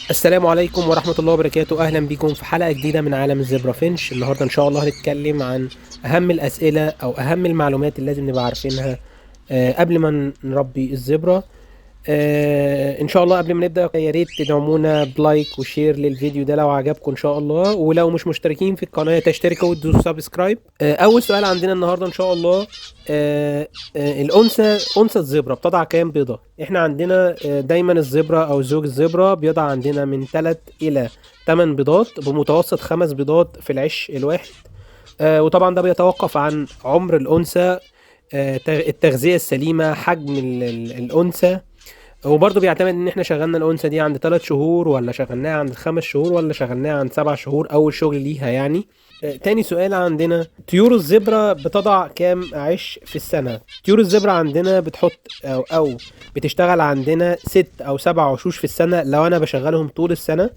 السلام عليكم ورحمة الله وبركاته. أهلا بكم في حلقة جديدة من عالم الزبرة فينش. النهاردة إن شاء الله هنتكلم عن أهم الأسئلة أو أهم المعلومات اللي لازم نبقى عارفينها قبل ما نربي الزبرة. ان شاء الله قبل ما نبدا يا ريت تدعمونا بلايك وشير للفيديو ده لو عجبكم ان شاء الله، ولو مش مشتركين في القناه تشتركوا وتدوسوا سبسكرايب. اول سؤال عندنا النهارده ان شاء الله، انثى الزبره بتضع كام بيضه؟ احنا عندنا دايما الزبره او زوج الزبره بيضع عندنا من 3 الى 8 بيضات، بمتوسط 5 بيضات في العش الواحد. وطبعا ده بيتوقف عن عمر الانثى، التغذيه السليمه، حجم الانثى. وبرضه بيعتمد ان احنا شغلنا الانثى دي عند 3 شهور ولا شغلناها عند 5 شهور ولا شغلناها عند 7 شهور اول شغل ليها يعني. تاني سؤال عندنا، طيور الزبرة بتضع كام عش في السنة؟ طيور الزبرة عندنا بتحط او بتشتغل عندنا 6 او 7 وشوش في السنة لو انا بشغلهم طول السنة.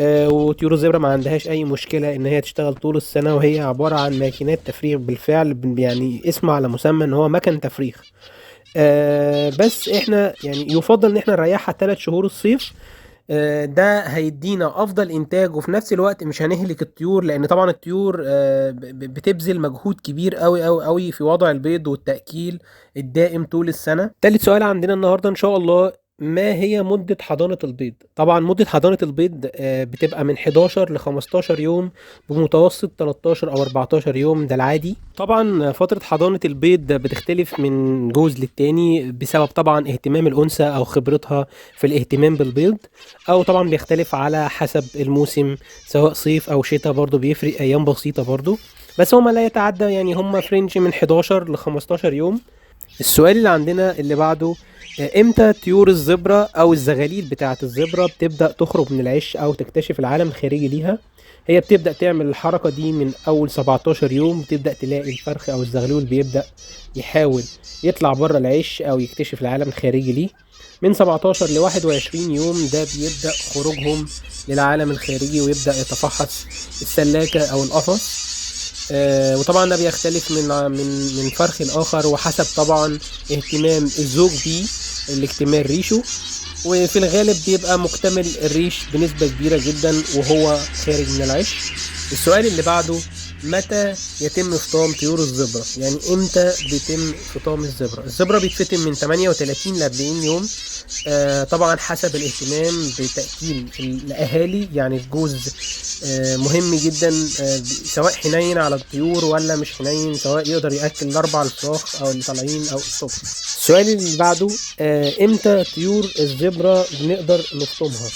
وطيور الزبرة ما عندهاش اي مشكلة ان هي تشتغل طول السنة، وهي عبارة عن ماكينات تفريغ بالفعل، يعني اسمه على مسمى ان هو مكن تفريغ. بس احنا يعني يفضل ان احنا نريحها 3 شهور الصيف. ده هيدينا افضل انتاج، وفي نفس الوقت مش هنهلك الطيور، لان طبعا الطيور بتبذل مجهود كبير قوي قوي قوي في وضع البيض والتأكيل الدائم طول السنة. تالت سؤال عندنا النهاردة ان شاء الله، ما هي مدة حضانة البيض؟ طبعا مدة حضانة البيض بتبقى من 11 ل 15 يوم، بمتوسط 13 او 14 يوم ده العادي. طبعا فترة حضانة البيض بتختلف من جوز للتاني بسبب طبعا اهتمام الأنثى أو خبرتها في الاهتمام بالبيض، أو طبعا بيختلف على حسب الموسم، سواء صيف أو شتاء، برضو بيفرق أيام بسيطة برضو. بس هما لا يتعدى، يعني هما فرنج من 11 ل 15 يوم. السؤال اللي عندنا اللي بعده، امتى طيور الزبرة او الزغاليل بتاعة الزبرة بتبدأ تخرج من العش او تكتشف العالم الخارجي ليها؟ هي بتبدأ تعمل الحركة دي من اول 17 يوم، بتبدأ تلاقي الفرخ او الزغلول بيبدأ يحاول يطلع بره العش او يكتشف العالم الخارجي ليه. من 17 ل 21 يوم ده بيبدأ خروجهم للعالم الخارجي، ويبدأ يتفحص السلاكة او القفص. وطبعا ده بيختلف من فرخ لاخر، وحسب طبعا اهتمام الزوج بيه، الاكتمال ريشه. وفي الغالب بيبقى مكتمل الريش بنسبة كبيرة جدا وهو خارج من العش. السؤال اللي بعده، متى يتم فطام طيور الزبرة؟ يعني امتى بيتم فطام الزبرة؟ الزبرة بيتفتم من 38 ل 40 يوم، طبعا حسب الاهتمام بتأكيل الأهالي. يعني الجوز مهم جدا، سواء حنين على الطيور ولا مش حنين، سواء يقدر يأكل الأربع الفراخ أو اللي طالعين أو الصبح. السؤال اللي بعده، امتى طيور الزبرة بنقدر نفطمها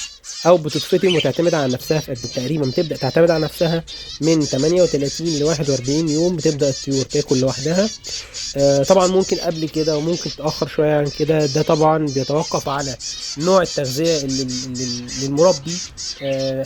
او بتتفطم وتعتمد على نفسها في قد تقريبا بتبدا تعتمد على نفسها من 38 ل 41 يوم، بتبدا الطيور تاكل لوحدها. طبعا ممكن قبل كده وممكن تاخر شويه عن كده، ده طبعا بيتوقف على نوع التغذيه للمربي.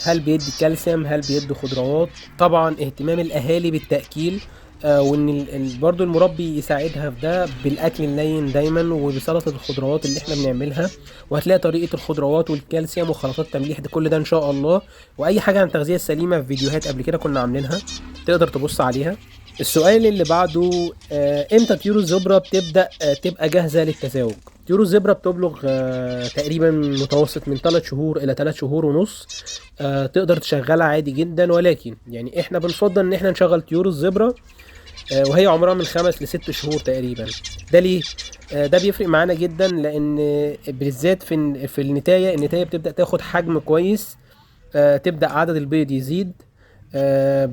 هل بيدي كالسيوم، هل بيدي خضروات، طبعا اهتمام الاهالي بالتاكيل. وان برضو المربي يساعدها في ده بالاكل النين دايما وبسلطه الخضروات اللي احنا بنعملها. وهتلاقي طريقه الخضروات والكالسيوم وخلطات تمليح ده كل ده ان شاء الله، واي حاجه عن التغذيه السليمه في فيديوهات قبل كده كنا عاملينها، تقدر تبص عليها. السؤال اللي بعده، امتى طيور الزبرة بتبدأ تبقى جاهزة للتزاوج؟ طيور الزبرة بتبلغ تقريبا متوسط من 3 شهور إلى 3 شهور ونص. تقدر تشغلها عادي جدا، ولكن يعني احنا بنفضل ان احنا نشغل طيور الزبرة وهي عمرها من 5 ل6 شهور تقريبا. ده ليه؟ ده بيفرق معانا جدا، لان بالذات في النتاية بتبدأ تاخد حجم كويس، تبدأ عدد البيض يزيد،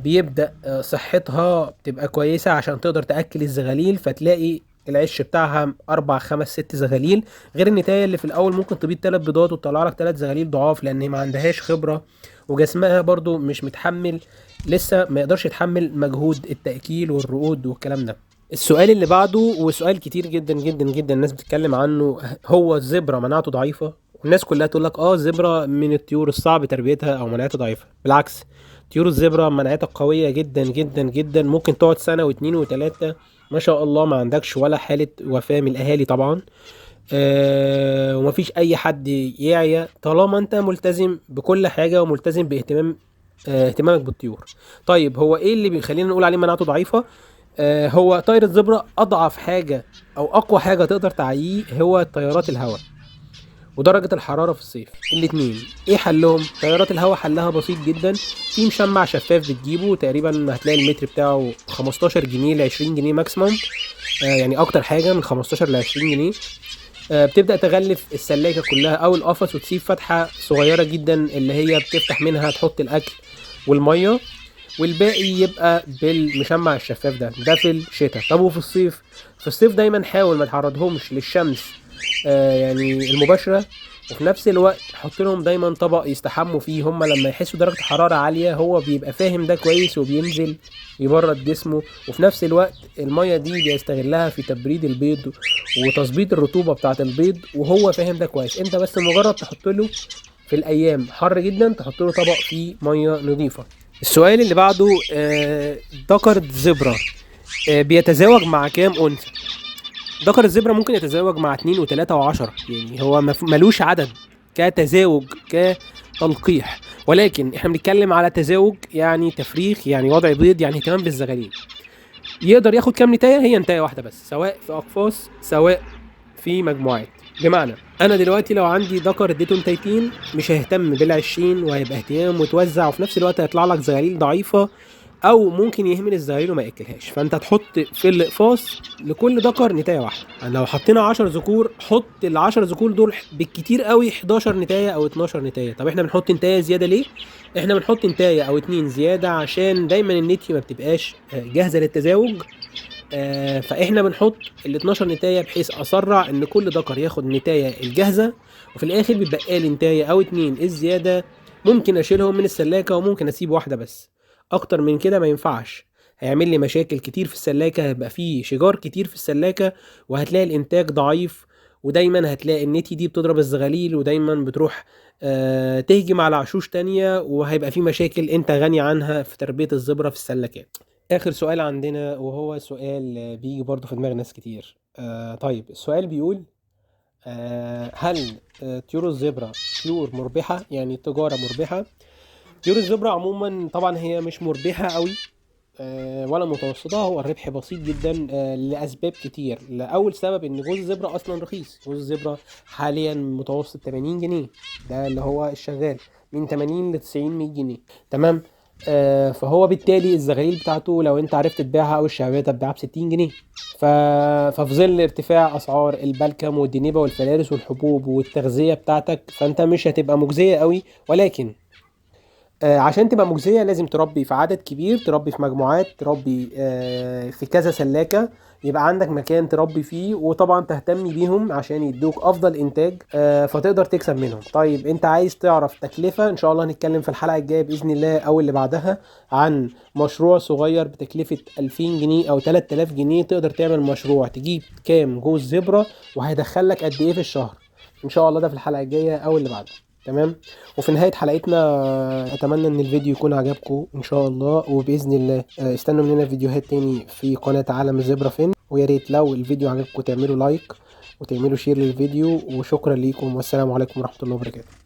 بيبدأ صحتها بتبقى كويسة عشان تقدر تأكل الزغاليل، فتلاقي العش بتاعها 4 5 6 زغاليل، غير النتاية اللي في الأول ممكن تبيض 3 بيضات وتطلع لك 3 زغاليل ضعاف، لأن هي ما عندهاش خبرة وجسمها برضو مش متحمل، لسه ما يقدرش يتحمل مجهود التأكيل والرقود والكلام ده. السؤال اللي بعده، وسؤال كتير جدا جدا جدا الناس بتتكلم عنه، هو الزبرة مناعته ضعيفة؟ الناس كلها تقول لك الزبرة من الطيور الصعب تربيتها او مناعتها ضعيفة. بالعكس، طيور الزبرة مناعتها قوية جدا جدا جدا، ممكن تقعد سنة واتنين وتلاتة ما شاء الله ما عندكش ولا حالة وفاة من الاهالي طبعا. ومفيش اي حد يعيا طالما انت ملتزم بكل حاجة وملتزم باهتمام اهتمامك بالطيور. طيب هو ايه اللي بيخلينا نقول عليه مناعته ضعيفة؟ هو طائر الزبرة اضعف حاجة او اقوى حاجة تقدر تعييه هو طيارات الهواء. ودرجة الحرارة في الصيف الاتنين. ايه حلهم؟ تيارات الهواء حلها بسيط جدا، في مشمع شفاف بتجيبه تقريبا هتلاقي المتر بتاعه 15 جنيه ل 20 جنيه ماكسيموم، يعني اكتر حاجة من 15 ل 20 جنيه. بتبدأ تغلف السلاكة كلها او القفص وتسيب فتحة صغيرة جدا اللي هي بتفتح منها تحط الاكل والمية، والباقي يبقى بالمشمع الشفاف ده في الشتاء. طب وفي الصيف؟ في الصيف دايما حاول ما تعرضهمش للشمس يعني المباشرة، وفي نفس الوقت حط لهم دايما طبق يستحموا فيه. هم لما يحسوا درجة حرارة عالية هو بيبقى فاهم ده كويس وبينزل يبرد جسمه، وفي نفس الوقت المية دي بيستغلها في تبريد البيض وتظبيط الرطوبة بتاعة البيض، وهو فاهم ده كويس. انت بس مجرد تحط له في الايام حر جدا تحط له طبق فيه مية نظيفة. السؤال اللي بعده ذكر الزبرة بيتزاوج مع كام انثى؟ ذكر الزبرة ممكن يتزاوج مع 2 و3 و10، يعني هو ملوش عدد كتزاوج كتلقيح، ولكن احنا بنتكلم على تزاوج يعني تفريخ، يعني وضع بيض، يعني اهتمام بالزغاليل. يقدر ياخد كام نتاية؟ هي نتاية واحدة بس، سواء في أقفاص سواء في مجموعات. بمعنى انا دلوقتي لو عندي ذكر اديته نتايتين مش هيهتم بالعشرين، وهيبقى اهتمام متوزع، وفي نفس الوقت هيطلع لك زغاليل ضعيفة او ممكن يهمل الزغاليل وما ياكلهاش. فانت تحط في الاقفاص لكل ذكر نتايه واحده. يعني لو حطينا 10 ذكور حط ال10 ذكور دول بالكتير قوي 11 نتايه او 12 نتايه. طب احنا بنحط نتايه زياده ليه؟ احنا بنحط نتايه او 2 زياده عشان دايما النتي ما بتبقاش جاهزه للتزاوج، فاحنا بنحط ال 12 نتايه بحيث اسرع ان كل ذكر ياخد نتايه الجاهزه، وفي الاخر بيبقى لي نتايه او 2 الزياده ممكن اشيلهم من السلاكه وممكن اسيب واحده بس. اكتر من كده ما ينفعش، هيعمل لي مشاكل كتير في السلاكه، هيبقى فيه شجار كتير في السلاكه وهتلاقي الانتاج ضعيف، ودايما هتلاقي النتي دي بتضرب الزغاليل ودايما بتروح تهجم على عشوش تانية، وهيبقى في مشاكل انت غني عنها في تربيه الزبره في السلكات. اخر سؤال عندنا وهو سؤال بيجي برضو في دماغ ناس كتير. طيب السؤال بيقول هل طيور الزبرة طيور مربحة، يعني تجارة مربحة؟ طيور الزبرة عموما طبعا هي مش مربحة قوي ولا متوسطة، هو الربح بسيط جدا لأسباب كتير. لأول سبب إن جوز الزبرة أصلا رخيص، جوز الزبرة حاليا متوسط 80 جنيه، ده اللي هو الشغال من 80 ل 90 100 جنيه، تمام. فهو بالتالي الزغاليل بتاعته لو انت عرفت تبيعها او الشعبيه تبيعها ب 60 جنيه. ففي ظل ارتفاع اسعار البلكم والدنيبه والفلارس والحبوب والتغذيه بتاعتك فانت مش هتبقى مجزيه قوي، ولكن عشان تبقى مجزية لازم تربي في عدد كبير، تربي في مجموعات، تربي في كذا سلاكة، يبقى عندك مكان تربي فيه، وطبعا تهتمي بيهم عشان يدوك افضل انتاج فتقدر تكسب منهم. طيب انت عايز تعرف تكلفة؟ ان شاء الله هنتكلم في الحلقة الجاية باذن الله او اللي بعدها عن مشروع صغير بتكلفة 2000 جنيه او 3000 جنيه تقدر تعمل مشروع تجيب كام جوز زبرة وهيدخلك قد ايه في الشهر. ان شاء الله ده في الحلقة الجاية او اللي بعدها، تمام. وفي نهاية حلقتنا أتمنى إن الفيديو يكون عجبكم إن شاء الله، وبإذن الله استنوا مننا فيديوهات تاني في قناة عالم الزبرة فين، ويا ريت لو الفيديو عجبكم تعملوا لايك وتعملوا شير للفيديو، وشكرا ليكم والسلام عليكم ورحمة الله وبركاته.